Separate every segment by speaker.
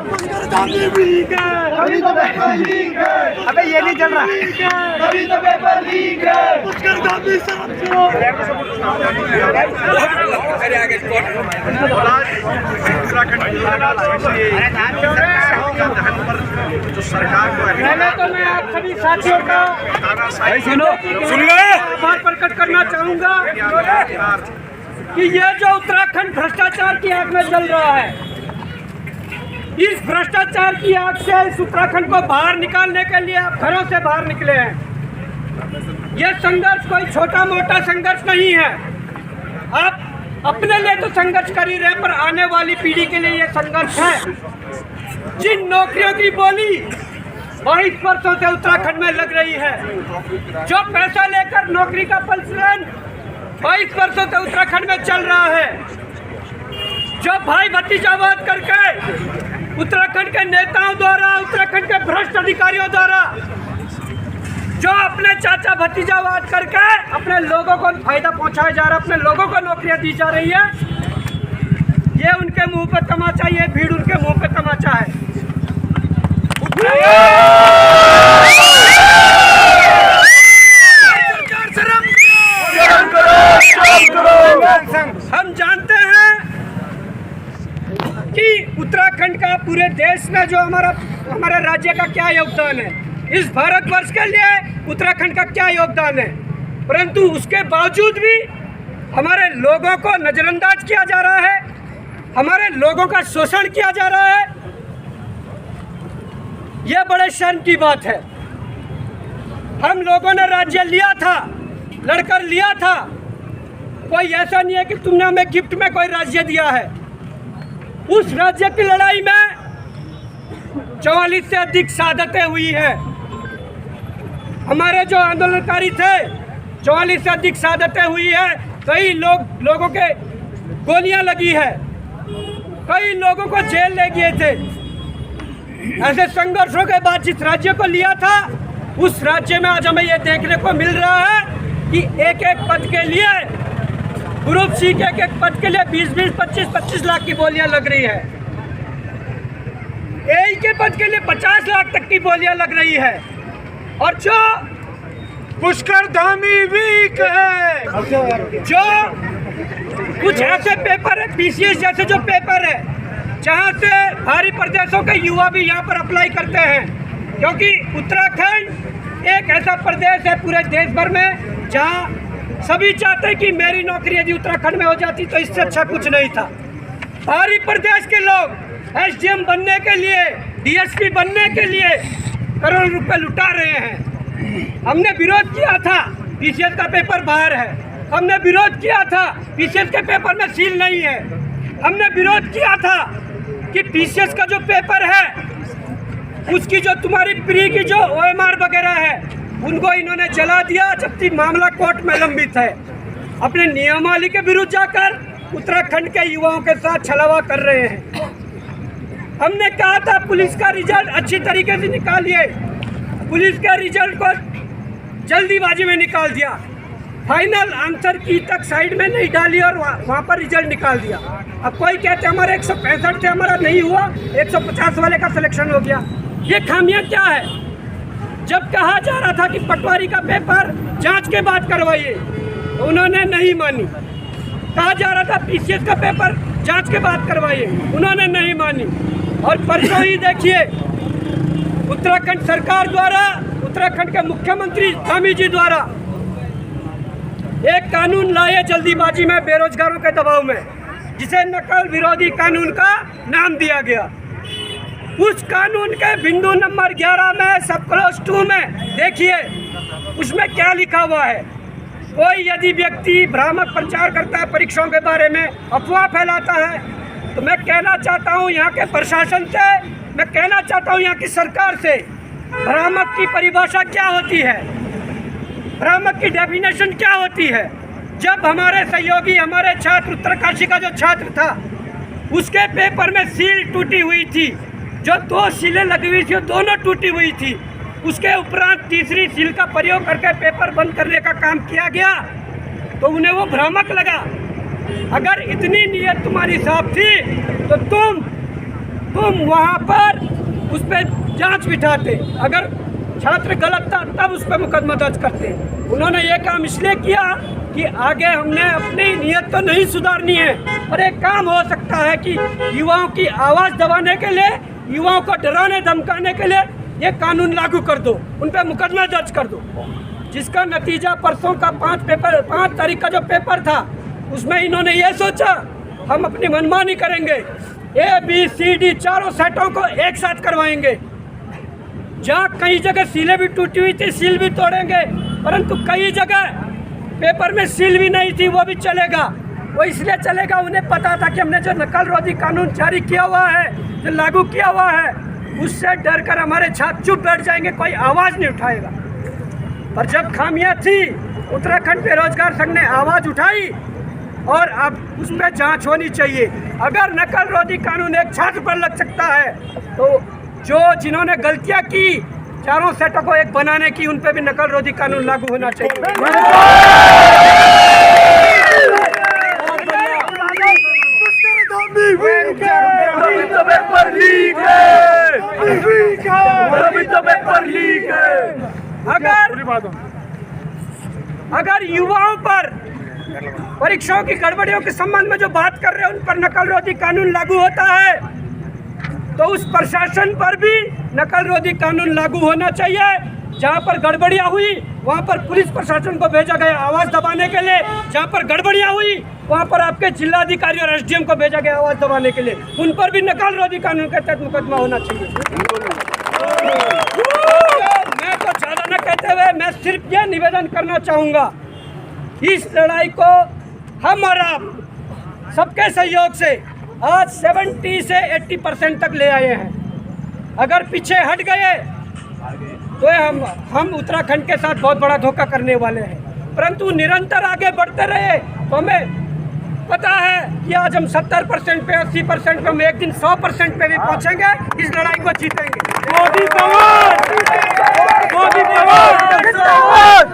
Speaker 1: अभी तो paper leak है।
Speaker 2: अबे ये नहीं चल रहा।
Speaker 1: अभी तो पेपर लीक है।
Speaker 3: जो सरकार को
Speaker 2: पहले तो मैं आप सभी साथियों का आभार प्रकट करना चाहूँगा कि ये जो उत्तराखंड भ्रष्टाचार की आग में जल रहा है, इस भ्रष्टाचार की आग से इस उत्तराखंड को बाहर निकालने के लिए आप घरों से बाहर निकले हैं। ये संघर्ष कोई छोटा मोटा संघर्ष नहीं है। आप अपने लिए तो संघर्ष कर ही रहे, पर आने वाली पीढ़ी के लिए ये संघर्ष है। जिन नौकरियों की बोली 22 वर्षों से उत्तराखंड में लग रही है, जो पैसा लेकर नौकरी का प्रचलन 22 वर्षों से उत्तराखंड में चल रहा है, जो भाई भतीजावाद करके उत्तराखंड के नेताओं द्वारा, उत्तराखंड के भ्रष्ट अधिकारियों द्वारा, जो अपने चाचा भतीजावाद करके अपने लोगों को फायदा पहुंचाया जा रहा है, अपने लोगों को नौकरियां दी जा रही है, ये उनके मुंह पे तमाचा, ये भीड़ उनके मुंह पे तमाचा है। हम जानते हैं कि उत्तराखंड का पूरे देश में जो हमारे राज्य का क्या योगदान है, इस भारतवर्ष के लिए उत्तराखंड का क्या योगदान है, परंतु उसके बावजूद भी हमारे लोगों को नजरअंदाज किया जा रहा है, हमारे लोगों का शोषण किया जा रहा है। यह बड़े शर्म की बात है। हम लोगों ने राज्य लिया था, लड़कर लिया था। कोई ऐसा नहीं है कि तुमने हमें गिफ्ट में कोई राज्य दिया है। उस राज्य की लड़ाई में 44 से अधिक शहादतें हुई हैं। हमारे जो आंदोलनकारी थे, 44 से अधिक शहादतें हुई है। कई लोगों के गोलियां लगी है, कई लोगों को जेल ले गए थे। ऐसे संघर्षों के बाद जिस राज्य को लिया था, उस राज्य में आज हमें यह देखने को मिल रहा है कि एक एक पद के लिए, ग्रुप सी के एक पद के लिए 20-20, 25-25 लाख की बोलियां लग रही है। ए के पद के लिए 50 लाख तक की बोलियां लग रही है। और जो
Speaker 1: पुष्कर धामी वीक है,
Speaker 2: जो कुछ ऐसे पेपर है, PCS जैसे जो पेपर है, जहां से बाहरी प्रदेशों के युवा भी यहां पर अप्लाई करते हैं, क्योंकि उत्तराखंड एक ऐसा प्रदेश है पूरे देश भर में जहां सभी चाहते हैं कि मेरी नौकरी यदि उत्तराखंड में हो जाती तो इससे अच्छा कुछ नहीं था। बाहरी प्रदेश के लोग SDM बनने के लिए, DSP बनने के लिए करोड़ों रुपए लुटा रहे हैं। हमने विरोध किया था, PCS का पेपर बाहर है। हमने विरोध किया था, PCS के पेपर में सील नहीं है। हमने विरोध किया था कि PCS का जो पेपर है, उसकी जो तुम्हारी प्री की जो OMR वगैरह है, उनको इन्होंने जला दिया, जबकि मामला कोर्ट में लंबित है। अपने नियमावली के विरुद्ध जाकर उत्तराखंड के युवाओं के साथ छलावा कर रहे हैं। हमने कहा था पुलिस का रिजल्ट अच्छी तरीके से निकालिए, पुलिस के रिजल्ट को जल्दीबाजी में निकाल दिया। फाइनल आंसर की तक साइड में नहीं डाली और वहाँ पर रिजल्ट निकाल दिया। अब कोई कहते हमारे 165 थे, हमारा नहीं हुआ, 150 वाले का सिलेक्शन हो गया। ये खामियां क्या है? जब कहा जा रहा था कि पटवारी का पेपर जांच के बाद करवाइए, तो उन्होंने नहीं मानी। कहा जा रहा था PCS का पेपर जांच के बाद करवाइए, उन्होंने नहीं मानी। और परसों ही देखिए, उत्तराखंड सरकार द्वारा, उत्तराखंड के मुख्यमंत्री धामी जी द्वारा एक कानून लाए जल्दीबाजी में बेरोजगारों के दबाव में, जिसे नकल विरोधी कानून का नाम दिया गया। उस कानून के बिंदु नंबर 11 में सब क्लॉज 2 में देखिए, उसमें क्या लिखा हुआ है। कोई यदि व्यक्ति भ्रामक प्रचार करता है, परीक्षाओं के बारे में अफवाह फैलाता है, तो मैं कहना चाहता हूं यहाँ के प्रशासन से, मैं कहना चाहता हूं यहाँ की सरकार से, भ्रामक की परिभाषा क्या होती है, भ्रामक की डेफिनेशन क्या होती है। जब हमारे सहयोगी, हमारे छात्र, उत्तरकाशी का जो छात्र था, उसके पेपर में सील टूटी हुई थी, जो 2 सीलें लगी हुई थी, दोनों टूटी हुई थी। उसके उपरांत तीसरी सील का प्रयोग करके पेपर बंद करने का काम किया गया, तो उन्हें वो भ्रामक लगा। अगर इतनी नीयत तुम्हारी साफ थी तो तुम तुम वहाँ पर उस पर जांच बिठाते, अगर छात्र गलत था तब उस पर मुकदमा दर्ज करते। उन्होंने ये काम इसलिए किया कि आगे हमने अपनी नीयत तो नहीं सुधारनी है, और एक काम हो सकता है कि युवाओं की आवाज़ दबाने के लिए, युवाओं को डराने धमकाने के लिए ये कानून लागू कर दो, उन पर मुकदमा दर्ज कर दो। जिसका नतीजा परसों का 5 तारीख का जो पेपर था, उसमें इन्होंने ये सोचा हम अपनी मनमानी करेंगे, ABCD चारों सेटों को एक साथ करवाएंगे। जहाँ कई जगह सीलें भी टूटी हुई थी, सील भी तोड़ेंगे, परंतु कई जगह पेपर में सील भी नहीं थी, वो भी चलेगा। वो इसलिए चलेगा, उन्हें पता था कि हमने जो नकल रोधी कानून जारी किया हुआ है, जो लागू किया हुआ है, उससे डर कर हमारे छात्र चुप बैठ जाएंगे, कोई आवाज़ नहीं उठाएगा। पर जब खामियां थी, उत्तराखंड बेरोजगार संघ ने आवाज़ उठाई और अब उस पर जाँच होनी चाहिए। अगर नकल रोधी कानून एक छात्र पर लग सकता है, तो जिन्होंने गलतियां की चारों सेटों को एक बनाने की, उन पे भी नकल रोधी कानून लागू होना चाहिए। अगर युवाओं पर परीक्षाओं की गड़बड़ियों के संबंध में जो बात कर रहे हैं, उन पर नकल रोधी कानून लागू होता है, तो उस प्रशासन पर भी नकल रोधी कानून लागू होना चाहिए। जहाँ पर गड़बड़ियाँ हुई वहाँ पर पुलिस प्रशासन को भेजा गया आवाज़ दबाने के लिए, जहाँ पर गड़बड़ियाँ हुई वहाँ पर आपके जिलाधिकारी और SDM को भेजा गया आवाज़ दबाने के लिए, उन पर भी नकल रोधी कानून के तहत मुकदमा होना चाहिए। मैं तो ज़्यादा न कहते हुए मैं सिर्फ ये निवेदन करना चाहूँगा, इस लड़ाई को हम और आप सबके सहयोग से आज 70 से 80% तक ले आए हैं। अगर पीछे हट गए तो हम उत्तराखंड के साथ बहुत बड़ा धोखा करने वाले हैं, परंतु निरंतर आगे बढ़ते रहे तो हमें पता है कि आज हम 70% पे, 80% पे, हम एक दिन 100% पे भी पहुंचेंगे, इस लड़ाई को जीतेंगे।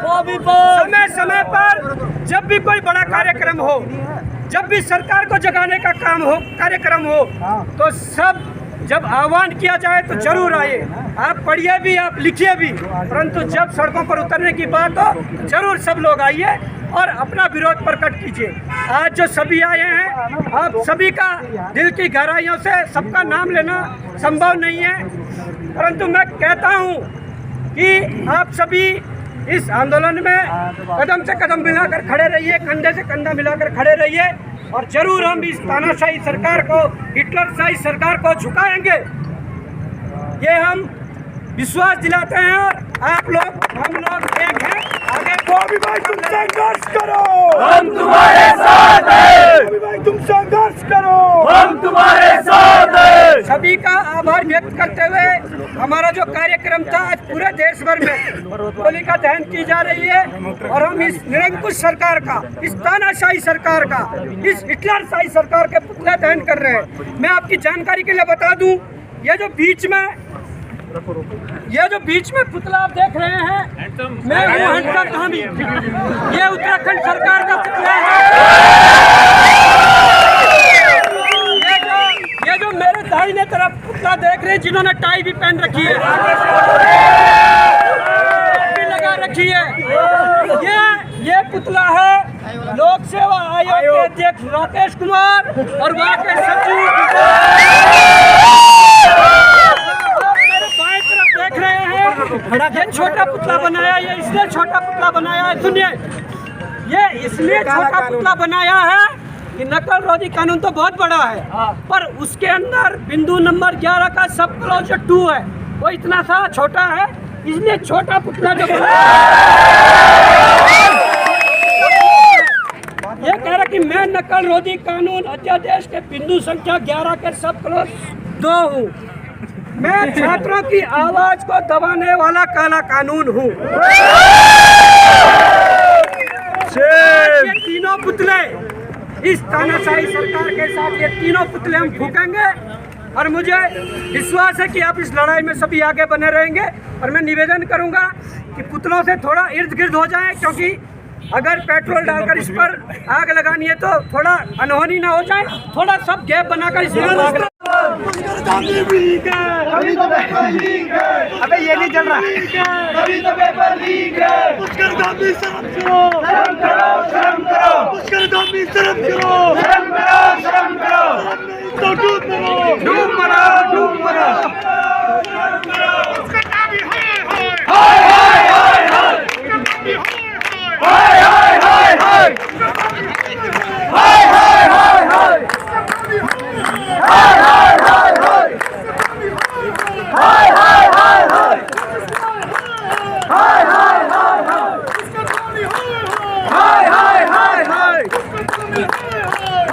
Speaker 2: मोदी समय समय पर जब भी कोई बड़ा कार्यक्रम हो, जब भी सरकार को जगाने का काम हो, कार्यक्रम हो, तो सब जब आह्वान किया जाए तो जरूर आइए। आप पढ़िए भी, आप लिखिए भी, परंतु जब सड़कों पर उतरने की बात हो तो जरूर सब लोग आइए और अपना विरोध प्रकट कीजिए। आज जो सभी आए हैं, आप सभी का दिल की गहराइयों से सबका नाम लेना संभव नहीं है, परंतु मैं कहता हूँ कि आप सभी इस आंदोलन में कदम से कदम मिलाकर खड़े रहिए, कंधे से कंधा मिलाकर खड़े रहिए, और जरूर हम इस तानाशाही सरकार को, हिटलरशाही सरकार को झुकाएंगे, ये हम विश्वास दिलाते हैं। और आप लोग, हम लोग एक हैं। आगे भाई तुम संघर्ष करो,
Speaker 1: हम तुम्हारे साथ हैं।
Speaker 2: भाई तुम संघर्ष करो,
Speaker 1: हम तुम्हारे साथ हैं।
Speaker 2: सभी का आभार व्यक्त करते हुए हमारा जो कार्यक्रम था, आज पूरे देश भर में होलिका दहन की जा रही है, और हम इस निरंकुश सरकार का, इस तानाशाही सरकार का, इस हिटलरशाही सरकार के पुतले दहन कर रहे हैं। मैं आपकी जानकारी के लिए बता दूं, ये जो बीच में पुतला आप देख रहे हैं, मैं हूँ हैंडसम धामी, ये उत्तराखंड सरकार का पुतला है। ये जो मेरे दाहिने तरफ पुतला देख रहे हैं, जिन्होंने टाई भी पहन रखी है, भी लगा रखी है, ये पुतला है लोक सेवा आयोग के अध्यक्ष राकेश कुमार और वहाँ के सचिव। देख रहे हैं, ये छोटा पुतला बनाया, ये इसलिए छोटा पुतला बनाया है, सुनिए, ये इसलिए छोटा पुतला बनाया है कि नकल रोधी कानून तो बहुत बड़ा है, पर उसके अंदर बिंदु नंबर 11 का सब क्लॉज 2 है, वो इतना सा छोटा है, इसलिए छोटा पुतला जो ये कह रहा कि मैं नकल रोधी कानून अध्यादेश के बिंदु संख्या 11 के सब क्लॉज 2 हूँ। मैं छात्रों की आवाज को दबाने वाला काला कानून हूँ। ये तीनों पुतले इस तानाशाही सरकार के साथ, ये तीनों पुतले हम फूकेंगे, और मुझे विश्वास है कि आप इस लड़ाई में सभी आगे बने रहेंगे। और मैं निवेदन करूंगा कि पुतलों से थोड़ा इर्द गिर्द हो जाए, क्योंकि अगर पेट्रोल डालकर इस पर आग लगानी है तो थोड़ा अनहोनी ना हो जाए, थोड़ा सब गैप बनाकर इस पर दामी वीक है,
Speaker 1: तभी तो पेपर लीक है,
Speaker 2: अबे ये नहीं चल रहा,
Speaker 1: तभी तो पेपर लीक है।
Speaker 2: पुष्कर दामी शर्म करो,
Speaker 1: शर्म करो, शर्म करो,
Speaker 2: पुष्कर दामी शर्म करो,
Speaker 1: शर्म करो, शर्म करो,
Speaker 2: तो डूब मरो,
Speaker 1: डूब मरो, डूब मरो।
Speaker 2: पुष्कर दामी
Speaker 1: हाय हाय हाय हाय, हाय हाय हाय हाय, हाय हाय हाय हाय, हाय हाय हाय हाय, हाय हाय हाय हाय, हाय हाय हाय हाय, हाय हाय हाय हाय,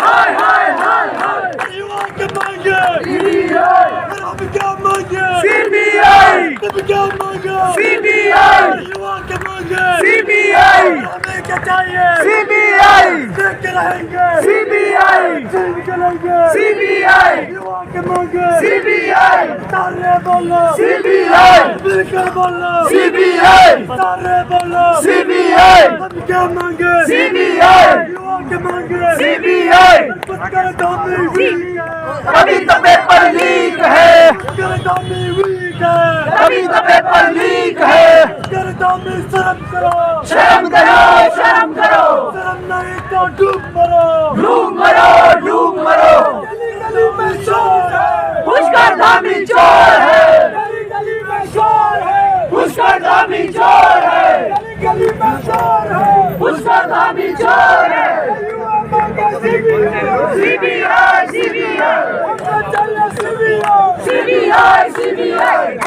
Speaker 1: हाय हाय हाय हाय।
Speaker 2: युवा के मांगे
Speaker 1: सीबीआई,
Speaker 2: हम क्या मांगे
Speaker 1: सीबीआई,
Speaker 2: हम क्या मांगे
Speaker 1: सीबीआई,
Speaker 2: युवा के मांगे
Speaker 1: सीबीआई,
Speaker 2: हमें क्या चाहिए
Speaker 1: सीबीआई,
Speaker 2: देख के रहेंगे
Speaker 1: सीबीआई,
Speaker 2: देख के रहेंगे
Speaker 1: सीबीआई,
Speaker 2: युवा के मांगे
Speaker 1: सीबीआई,
Speaker 2: सारे बोलो
Speaker 1: सीबीआई,
Speaker 2: मिलकर बोलो
Speaker 1: सीबीआई,
Speaker 2: सारे बोलो
Speaker 1: सीबीआई,
Speaker 2: हम क्या मांगे
Speaker 1: सीबीआई,
Speaker 2: युवा के मांगे
Speaker 1: सीबीआई,
Speaker 2: पुष्कर दामी वीक है
Speaker 1: तभी तो पेपर लीक है,
Speaker 2: पुष्कर दामी वीक है
Speaker 1: तभी तो पेपर लीक है।
Speaker 2: पुष्कर दामी शर्म करो
Speaker 1: शर्म करो, शर्म करो,
Speaker 2: शर्म नहीं तो डूब मरो
Speaker 1: डूब मरो, डूब मरो।
Speaker 2: गली गली में शोर है
Speaker 1: पुष्कर धामी चोर है,
Speaker 2: गली गली में शोर है
Speaker 1: पुष्कर धामी चोर है,
Speaker 2: गली गली में शोर है
Speaker 1: पुष्कर धामी चोर है।
Speaker 2: युवा मांगे सीबीआई
Speaker 1: सीबीआई, सीबीआई,
Speaker 2: हमको चाहिए सीबीआई
Speaker 1: सीबीआई, सीबीआई,